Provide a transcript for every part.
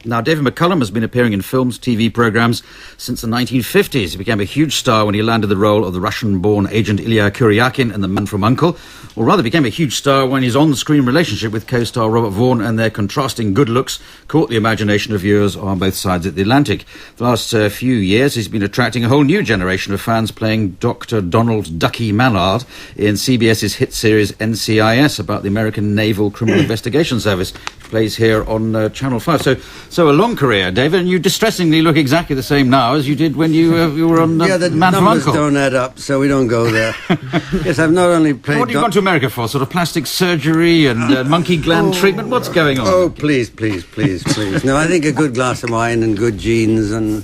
Now, David McCallum has been appearing in films, TV programmes since the 1950s. He became a huge star when he landed the role of the Russian-born agent Ilya Kuryakin in The Man from U.N.C.L.E., or rather became a huge star when his on-screen relationship with co-star Robert Vaughn and their contrasting good looks caught the imagination of viewers on both sides of the Atlantic. The last few years, he's been attracting a whole new generation of fans playing Dr. Donald Ducky Mallard in CBS's hit series NCIS about the American Naval Criminal Investigation Service, which plays here on Channel 5. So a long career, David, and you distressingly look exactly the same now as you did when you were on Yeah, the Man from numbers U.N.C.L.E. don't add up, so we don't go there. Yes, I've not only played... What have you gone to America for? Sort of plastic surgery and monkey gland treatment? What's going on? Oh, please. No, I think a good glass of wine and good genes and...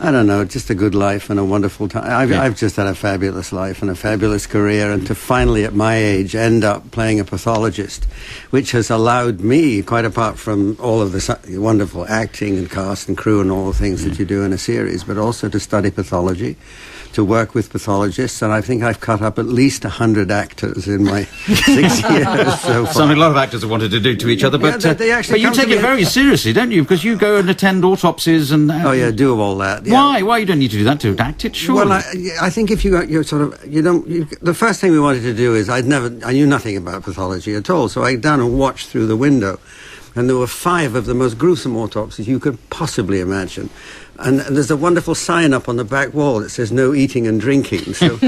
I don't know, just a good life and a wonderful time. I've just had a fabulous life and a fabulous career, and to finally, at my age, end up playing a pathologist, which has allowed me, quite apart from all of the wonderful acting and cast and crew and all the things that you do in a series, but also to study pathology, to work with pathologists, and I think I've cut up at least 100 actors in my 6 years so far. Something a lot of actors have wanted to do to each other, but, they actually but you take it very seriously, don't you? Because you go and attend autopsies and... oh, yeah, do all that. Yeah. Why? Why you don't need to do that to act it, surely? Well, I think if you're sort of... the first thing we wanted to do is I knew nothing about pathology at all, so I got down and watched through the window, and there were 5 of the most gruesome autopsies you could possibly imagine. And there's a wonderful sign up on the back wall that says no eating and drinking. So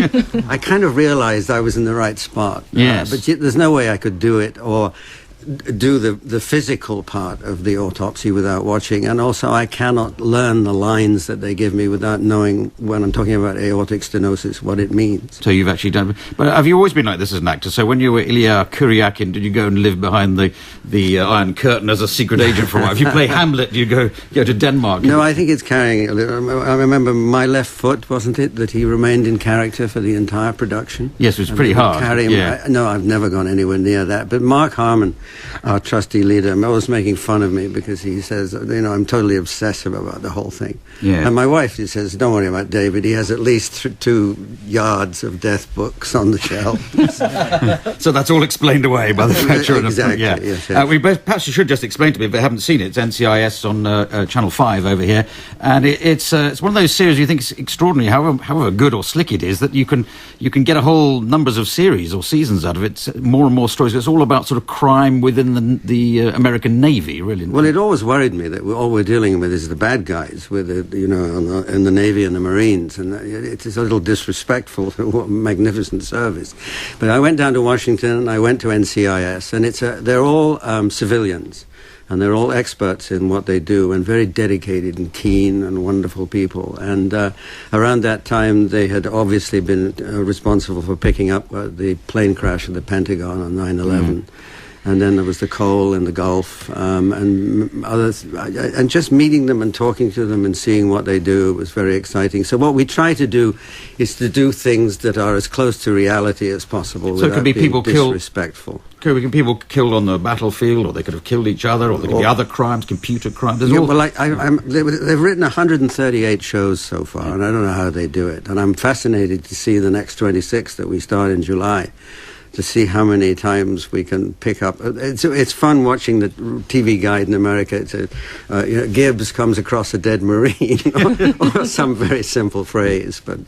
I kind of realized I was in the right spot. Yes. But there's no way I could do it or do the physical part of the autopsy without watching. And also I cannot learn the lines that they give me without knowing, when I'm talking about aortic stenosis, what it means. So you've actually done... But have you always been like this as an actor? So when you were Ilya Kuryakin, did you go and live behind the Iron Curtain as a secret agent for a while? If you play Hamlet, do you go to Denmark? No, I think it's carrying a little... I remember My Left Foot, wasn't it, that he remained in character for the entire production? Yes, it was pretty hard. No, I've never gone anywhere near that. But Mark Harmon, our trustee leader, always making fun of me because he says, I'm totally obsessive about the whole thing. Yeah. And my wife, she says, don't worry about David. He has at least 2 yards of death books on the shelf. So that's all explained away by the fact you're in a... Exactly, Yeah. yes. Perhaps you should just explain to me, if they haven't seen it, it's NCIS on Channel 5 over here, and it's one of those series you think is extraordinary, however good or slick it is, that you can get a whole numbers of series or seasons out of it, more and more stories. It's all about sort of crime within the American Navy, really. Well, it always worried me that all we're dealing with is the bad guys, with in the Navy and the Marines, and it's a little disrespectful to what magnificent service. But I went down to Washington and I went to NCIS, and they're all civilians. And they're all experts in what they do and very dedicated and keen and wonderful people. And around that time, they had obviously been responsible for picking up the plane crash at the Pentagon on 9/11. And then there was the coal in the Gulf, and others. And just meeting them and talking to them and seeing what they do was very exciting. So what we try to do is to do things that are as close to reality as possible. So it could be people disrespectful. Could be people killed on the battlefield, or they could have killed each other, or there could be other crimes, computer crimes. They've written 138 shows so far, and I don't know how they do it. And I'm fascinated to see the next 26 that we start in July, to see how many times we can pick up. It's fun watching the TV guide in America. Gibbs comes across a dead Marine, or some very simple phrase, but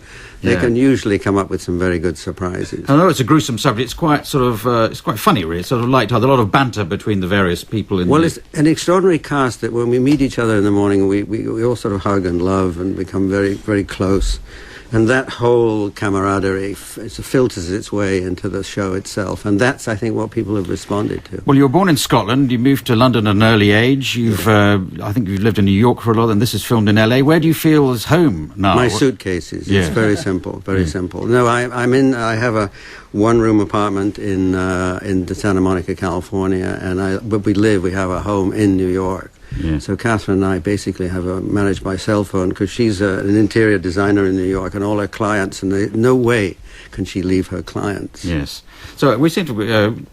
they can usually come up with some very good surprises. I know it's a gruesome subject. It's quite it's quite funny, really. It's sort of light. There's a lot of banter between the various people. It's an extraordinary cast that when we meet each other in the morning, we all sort of hug and love and become very, very close. And that whole camaraderie filters its way into the show itself. And that's, I think, what people have responded to. Well, you were born in Scotland. You moved to London at an early age. I think you've lived in New York for a lot, and this is filmed in LA. Where do you feel is home now? My suitcases. Yeah. It's very simple, very simple. No, I have a one-room apartment in Santa Monica, California, but we have a home in New York. Yeah. So Catherine and I basically have managed by cell phone, because she's an interior designer in New York, and all her clients, and no way can she leave her clients. Yes. So we seem to be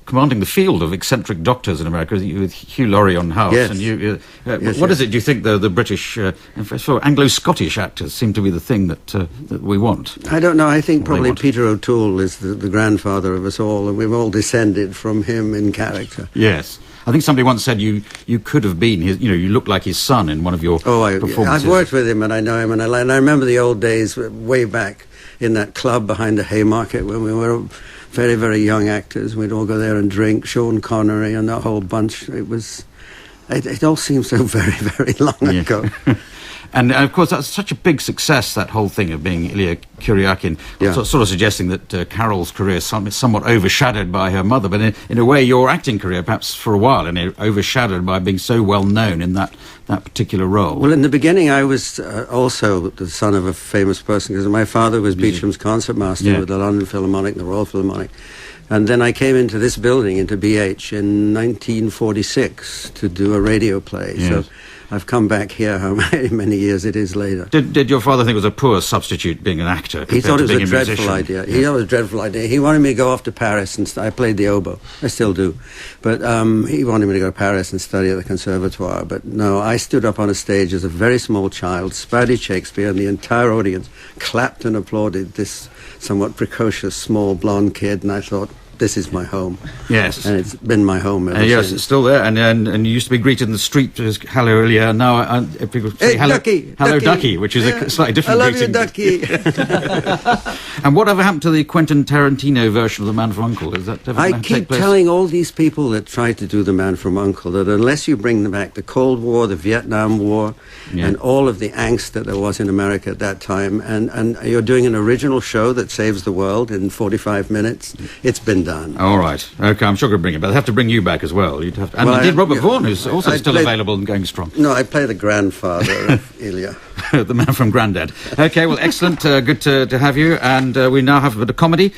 commanding the field of eccentric doctors in America, with Hugh Laurie on House. Yes. And what is it, do you think, the British, Anglo-Scottish actors seem to be the thing that we want? I don't know. I think probably Peter O'Toole is the grandfather of us all, and we've all descended from him in character. Yes. I think somebody once said you could have been his, you looked like his son in one of your performances. I've worked with him and I know him, and I remember the old days way back in that club behind the Haymarket when we were very, very young actors. We'd all go there and drink, Sean Connery and that whole bunch. It all seems so very, very long ago. And of course, that's such a big success, that whole thing of being Ilya Kuryakin, sort of suggesting that Carol's career is somewhat overshadowed by her mother, but in a way your acting career, perhaps for a while, overshadowed by being so well known in that particular role. Well, in the beginning, I was also the son of a famous person, because my father was Beecham's concertmaster with the London Philharmonic, the Royal Philharmonic. And then I came into this building, into BH, in 1946 to do a radio play. Yes. So I've come back here how many years it is later. Did your father think it was a poor substitute being an actor? He thought it was a dreadful musician? idea. Yeah. He thought it was a dreadful idea. He wanted me to go off to Paris, and I played the oboe. I still do. But he wanted me to go to Paris and study at the Conservatoire. But no, I stood up on a stage as a very small child, spouted Shakespeare, and the entire audience clapped and applauded this somewhat precocious, small, blonde kid, and I thought, this is my home. Yes. And it's been my home ever yes, since. it's still there. And you used to be greeted in the street as hello Ilya. Now people say hello, Ducky, hello Ducky. Ducky, which is a slightly different I love greeting. you, Ducky. And whatever happened to the Quentin Tarantino version of The Man from U.N.C.L.? Is that ever I going to take keep place? telling all these people that try to do The Man from U.N.C.L. that unless you bring them back the Cold War, the Vietnam War, and all of the angst that there was in America at that time, and you're doing an original show that saves the world in 45 minutes, it's been done. All right. Okay, I'm sure we'll bring it back. They'll have to bring you back as well. You'd have to, and Well, indeed Robert Vaughan, who's also I still played- available and going strong. No, I play the grandfather of Ilya. The man from Grandad. Okay, well, excellent. Good to have you. And we now have a bit of comedy.